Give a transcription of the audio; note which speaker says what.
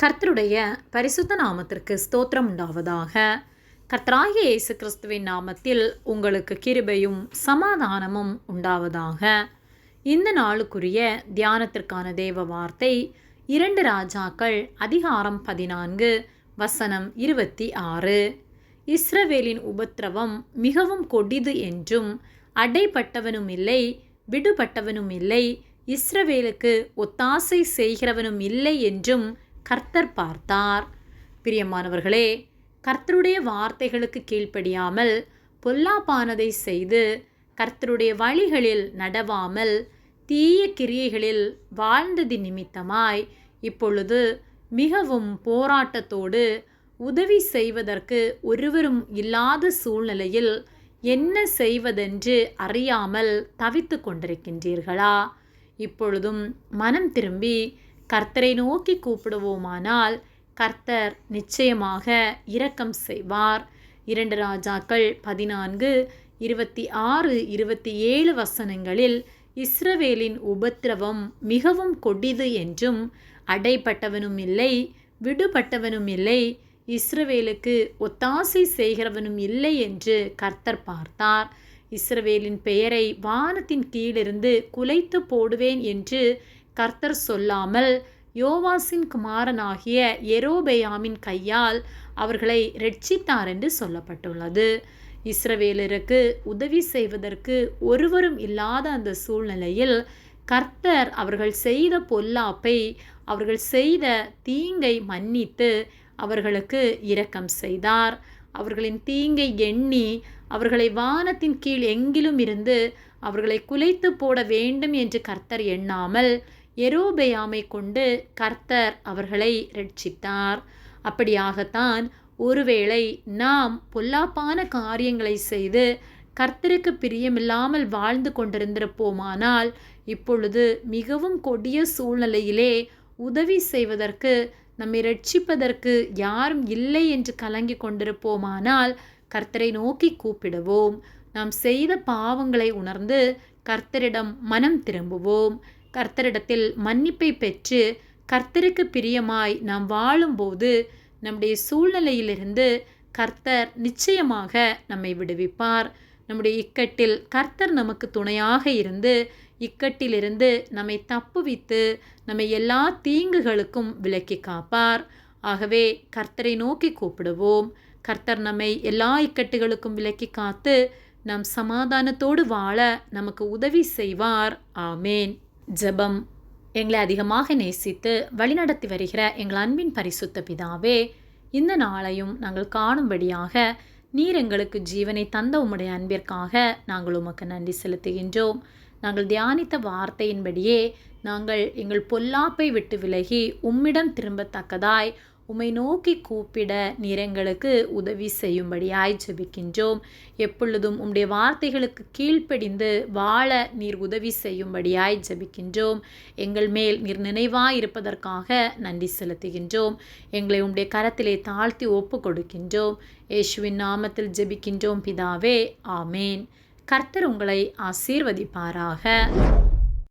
Speaker 1: கர்த்தருடைய பரிசுத்த நாமத்திற்கு ஸ்தோத்திரம் உண்டாவதாக. கர்த்தராகிய இயேசு கிறிஸ்துவின் நாமத்தில் உங்களுக்கு கிருபையும் சமாதானமும் உண்டாவதாக. இந்த நாளுக்குரிய தியானத்திற்கான தேவ வார்த்தை 2 ராஜாக்கள் அதிகாரம் 14 வசனம் 26. இஸ்ரவேலின் உபத்திரவம் மிகவும் கொடிது என்றும் அடைப்பட்டவனும் இல்லை விடுபட்டவனும் இல்லை, இஸ்ரவேலுக்கு ஒத்தாசை செய்கிறவனும் இல்லை என்றும் கர்த்தர் பார்த்தார். பிரியமானவர்களே, கர்த்தருடைய வார்த்தைகளுக்கு கீழ்ப்படியாமல் பொல்லாப்பானதை செய்து கர்த்தருடைய வழிகளில் நடவாமல் தீய கிரியைகளில் வாழ்ந்தது நிமித்தமாய் இப்பொழுது மிகவும் போராட்டத்தோடு உதவி செய்வதற்கு ஒருவரும் இல்லாத சூழ்நிலையில் என்ன செய்வதென்று அறியாமல் தவித்து கொண்டிருக்கின்றீர்களா? இப்பொழுதும் மனம் திரும்பி கர்த்தரை நோக்கி கூப்பிடுவோமானால் கர்த்தர் நிச்சயமாக இரக்கம் செய்வார். 2 ராஜாக்கள் 14 26 27 வசனங்களில் இஸ்ரவேலின் உபத்திரவம் மிகவும் கொடிது என்றும் அடைப்பட்டவனும் இல்லை விடுபட்டவனும் இல்லை, இஸ்ரவேலுக்கு ஒத்தாசை செய்கிறவனும் இல்லை என்று கர்த்தர் பார்த்தார். இஸ்ரவேலின் பெயரை வானத்தின் கீழிருந்து குலைத்து போடுவேன் என்று கர்த்தர் சொல்லாமல் யோவாசின் குமாரனாகிய யெரொபெயாமின் கையால் அவர்களை இரட்சித்தார் என்று சொல்லப்பட்டுள்ளது. இஸ்ரவேலருக்கு உதவி செய்வதற்கு ஒருவரும் இல்லாத அந்த சூழ்நிலையில் கர்த்தர் அவர்கள் செய்த பொல்லாப்பை, அவர்கள் செய்த தீங்கை மன்னித்து அவர்களுக்கு இரக்கம் செய்தார். அவர்களின் தீங்கை எண்ணி அவர்களை வானத்தின் கீழ் எங்கிலும் இருந்து அவர்களை குலைத்து போட வேண்டும் என்று கர்த்தர் எண்ணாமல் யெரொபெயாமை கொண்டு கர்த்தர் அவர்களை இரட்சித்தார். அப்படியாகத்தான் ஒருவேளை நாம் பொல்லாப்பான காரியங்களை செய்து கர்த்தருக்கு பிரியமில்லாமல் வாழ்ந்து கொண்டிருந்திருப்போமானால் இப்பொழுது மிகவும் கொடிய சூழ்நிலையிலே உதவி செய்வதற்கு, நம்மை இரட்சிப்பதற்கு யாரும் இல்லை என்று கலங்கி கொண்டிருப்போமானால் கர்த்தரை நோக்கி கூப்பிடுவோம். நாம் செய்த பாவங்களை உணர்ந்து கர்த்தரிடம் மனம் திரும்புவோம். கர்த்தரிடத்தில் மன்னிப்பை பெற்று கர்த்தருக்கு பிரியமாய் நாம் வாழும்போது நம்முடைய சூழ்நிலையிலிருந்து கர்த்தர் நிச்சயமாக நம்மை விடுவிப்பார். நம்முடைய இக்கட்டில் கர்த்தர் நமக்கு துணையாக இருந்து இக்கட்டிலிருந்து நம்மை தப்புவித்து நம்மை எல்லா தீங்குகளுக்கும் விலக்கி காப்பார். ஆகவே கர்த்தரை நோக்கி கூப்பிடுவோம். கர்த்தர் நம்மை எல்லா இக்கட்டுகளுக்கும் விலக்கி காத்து நாம் சமாதானத்தோடு வாழ நமக்கு உதவி செய்வார். ஆமேன். ஜெபம். எங்களை அதிகமாக நேசித்து வழிநடத்தி வருகிற எங்கள் அன்பின் பரிசுத்த பிதாவே, இந்த நாளையும் நாங்கள் காணும்படியாக நீர் எங்களுக்கு ஜீவனை தந்த உம்முடைய அன்பிற்காக நாங்கள் உமக்கு நன்றி செலுத்துகின்றோம். நாங்கள் தியானித்த வார்த்தையின்படியே நாங்கள் எங்கள் பொல்லாப்பை விட்டு விலகி உம்மிடம் திரும்பத்தக்கதாய் உம்மை நோக்கி கூப்பிட நீர் எங்களுக்கு உதவி செய்யும்படியாய் ஜெபிக்கின்றோம். எப்பொழுதும் உம்முடைய வார்த்தைகளுக்கு கீழ்ப்படிந்து வாழ நீர் உதவி செய்யும்படியாய் ஜெபிக்கின்றோம். எங்கள் மேல் நீர் நினைவாய் இருப்பதற்காக நன்றி செலுத்துகின்றோம். எங்களை உம்முடைய கரத்திலே தாழ்த்தி ஒப்பு கொடுக்கின்றோம். இயேசுவின் நாமத்தில் ஜெபிக்கின்றோம் பிதாவே, ஆமேன். கர்த்தர் உங்களை ஆசீர்வதிப்பாராக.